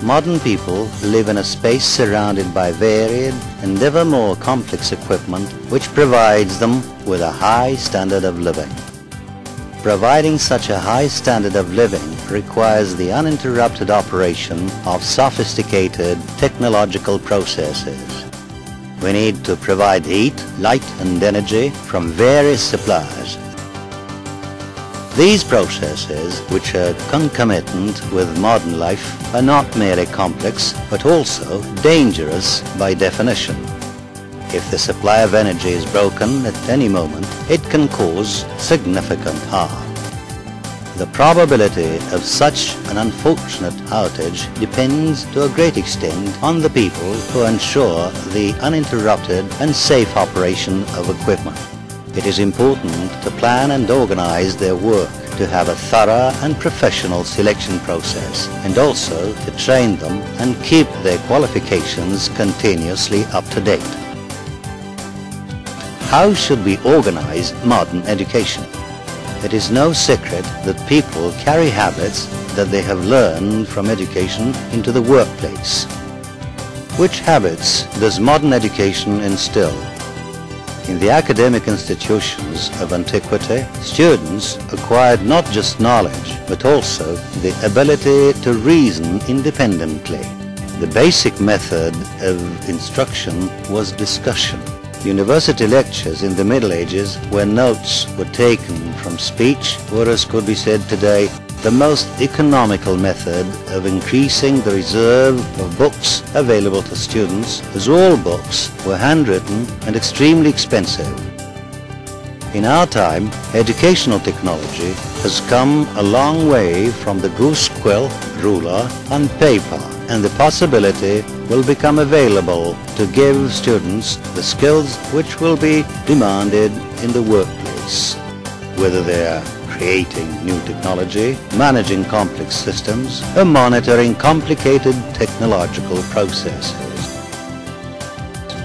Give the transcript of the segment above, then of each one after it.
Modern people live in a space surrounded by varied and ever more complex equipment which provides them with a high standard of living. Providing such a high standard of living requires the uninterrupted operation of sophisticated technological processes. We need to provide heat, light and energy from various suppliers. These processes, which are concomitant with modern life, are not merely complex but also dangerous by definition. If the supply of energy is broken at any moment, it can cause significant harm. The probability of such an unfortunate outage depends to a great extent on the people who ensure the uninterrupted and safe operation of equipment. It is important to plan and organize their work, to have a thorough and professional selection process, and also to train them and keep their qualifications continuously up to date. How should we organize modern education? It is no secret that people carry habits that they have learned from education into the workplace. Which habits does modern education instill? In the academic institutions of antiquity, students acquired not just knowledge, but also the ability to reason independently. The basic method of instruction was discussion. University lectures in the Middle Ages, where notes were taken from speech, were, as could be said today, the most economical method of increasing the reserve of books available to students, as all books were handwritten and extremely expensive. In our time, educational technology has come a long way from the goose quill, ruler and paper, and the possibility will become available to give students the skills which will be demanded in the workplace, whether they are creating new technology, managing complex systems, or monitoring complicated technological processes.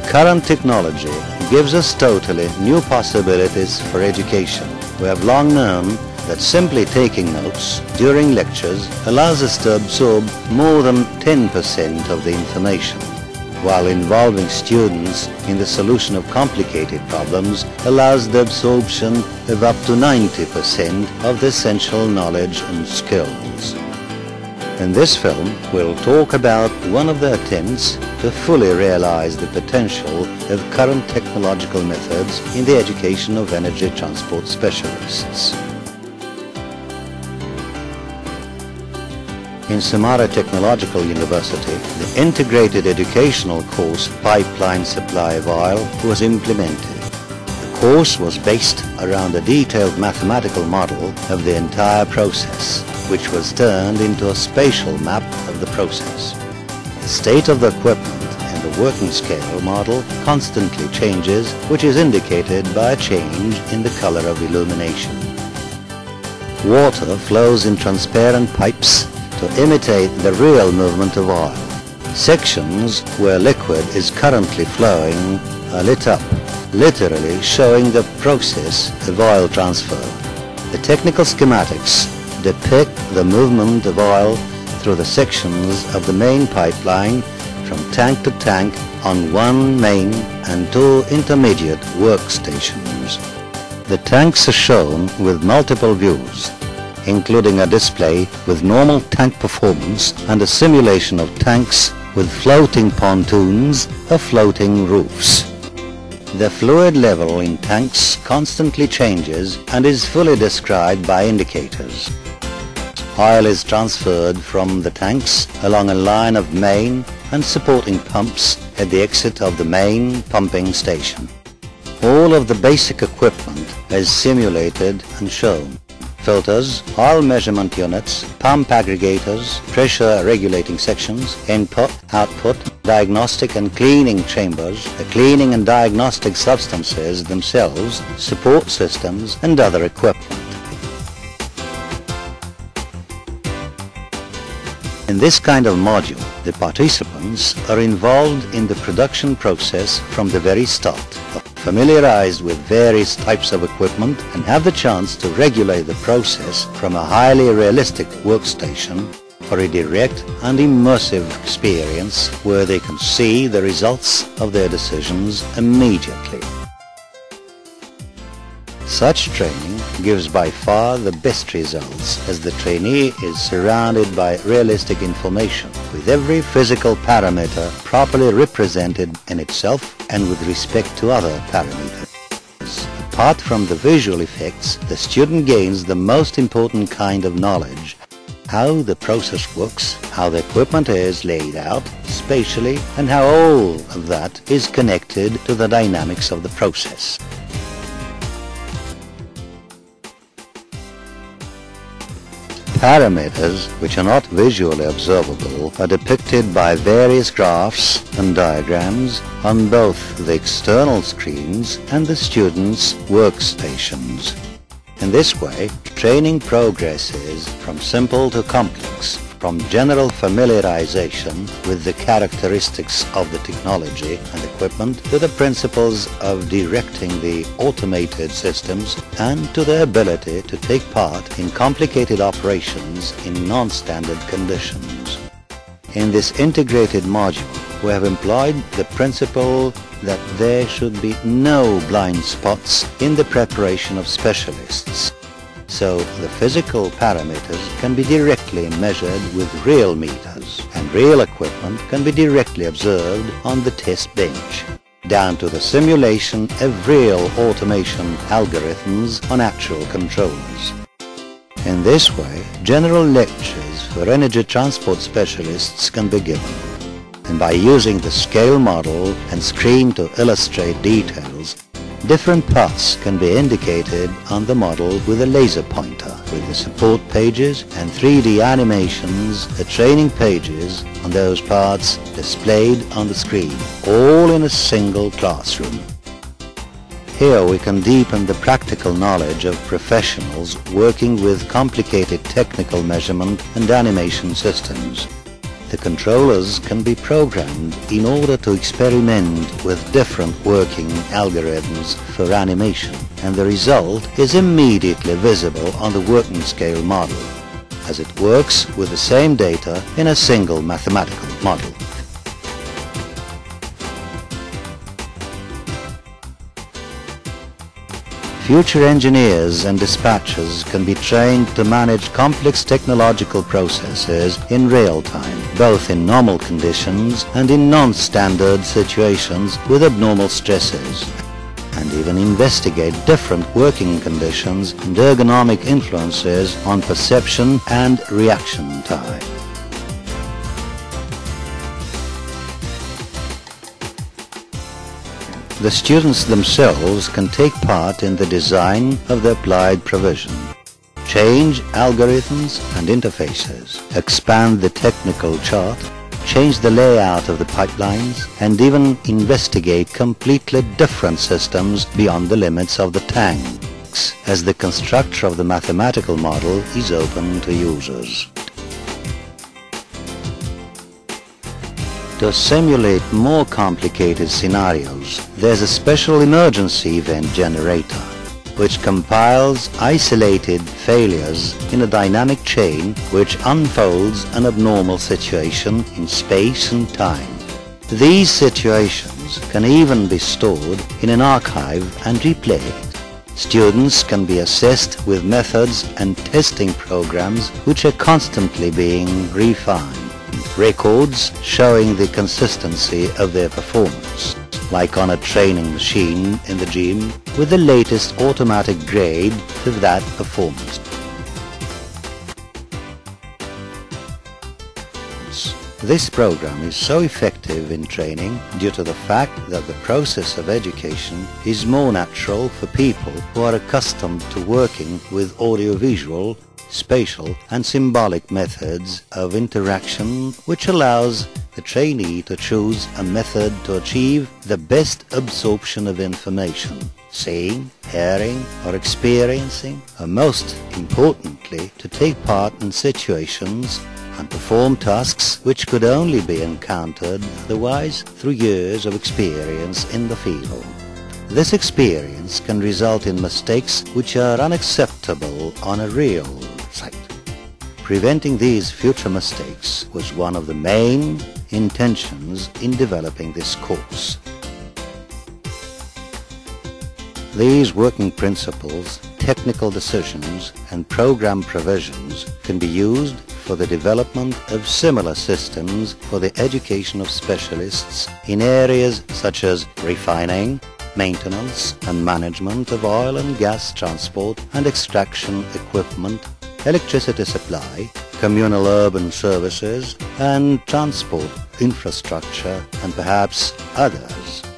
Current technology gives us totally new possibilities for education. We have long known that simply taking notes during lectures allows us to absorb more than 10% of the information, while involving students in the solution of complicated problems allows the absorption of up to 90% of the essential knowledge and skills. In this film, we'll talk about one of the attempts to fully realize the potential of current technological methods in the education of energy transport specialists. In Samara Technological University, the integrated educational course Pipeline Supply of Oil was implemented. The course was based around a detailed mathematical model of the entire process, which was turned into a spatial map of the process. The state of the equipment and the working scale model constantly changes, which is indicated by a change in the color of illumination. Water flows in transparent pipes to imitate the real movement of oil. Sections where liquid is currently flowing are lit up, literally showing the process of oil transfer. The technical schematics depict the movement of oil through the sections of the main pipeline from tank to tank on one main and two intermediate workstations. The tanks are shown with multiple views, including a display with normal tank performance and a simulation of tanks with floating pontoons or floating roofs. The fluid level in tanks constantly changes and is fully described by indicators. Oil is transferred from the tanks along a line of main and supporting pumps at the exit of the main pumping station. All of the basic equipment is simulated and shown. Filters, oil measurement units, pump aggregators, pressure regulating sections, input, output, diagnostic and cleaning chambers, the cleaning and diagnostic substances themselves, support systems and other equipment. In this kind of module, the participants are involved in the production process from the very start, familiarized with various types of equipment, and have the chance to regulate the process from a highly realistic workstation for a direct and immersive experience where they can see the results of their decisions immediately. Such training gives by far the best results as the trainee is surrounded by realistic information with every physical parameter properly represented in itself and with respect to other parameters. Apart from the visual effects, the student gains the most important kind of knowledge: how the process works, how the equipment is laid out spatially, and how all of that is connected to the dynamics of the process. Parameters which are not visually observable are depicted by various graphs and diagrams on both the external screens and the students' workstations. In this way, training progresses from simple to complex, from general familiarization with the characteristics of the technology and equipment to the principles of directing the automated systems and to the ability to take part in complicated operations in non-standard conditions. In this integrated module, we have employed the principle that there should be no blind spots in the preparation of specialists. So the physical parameters can be directly measured with real meters, and real equipment can be directly observed on the test bench, down to the simulation of real automation algorithms on actual controllers. In this way, general lectures for energy transport specialists can be given, and by using the scale model and screen to illustrate details, different paths can be indicated on the model with a laser pointer, with the support pages and 3D animations, the training pages on those paths displayed on the screen, all in a single classroom. Here we can deepen the practical knowledge of professionals working with complicated technical measurement and animation systems. The controllers can be programmed in order to experiment with different working algorithms for animation, and the result is immediately visible on the working scale model, as it works with the same data in a single mathematical model. Future engineers and dispatchers can be trained to manage complex technological processes in real time, both in normal conditions and in non-standard situations with abnormal stresses, and even investigate different working conditions and ergonomic influences on perception and reaction time. The students themselves can take part in the design of the applied provision, change algorithms and interfaces, expand the technical chart, change the layout of the pipelines, and even investigate completely different systems beyond the limits of the tanks, as the constructor of the mathematical model is open to users. To simulate more complicated scenarios, there's a special emergency event generator, which compiles isolated failures in a dynamic chain which unfolds an abnormal situation in space and time. These situations can even be stored in an archive and replayed. Students can be assessed with methods and testing programs which are constantly being refined. Records showing the consistency of their performance, like on a training machine in the gym with the latest automatic grade for that performance. This program is so effective in training due to the fact that the process of education is more natural for people who are accustomed to working with audiovisual, spatial and symbolic methods of interaction, which allows the trainee to choose a method to achieve the best absorption of information, seeing, hearing or experiencing, or most importantly, to take part in situations and perform tasks which could only be encountered otherwise through years of experience in the field. This experience can result in mistakes which are unacceptable on a real site. Preventing these future mistakes was one of the main intentions in developing this course. These working principles, technical decisions and program provisions can be used for the development of similar systems for the education of specialists in areas such as refining, maintenance and management of oil and gas transport and extraction equipment, electricity supply, communal urban services and transport infrastructure, and perhaps others.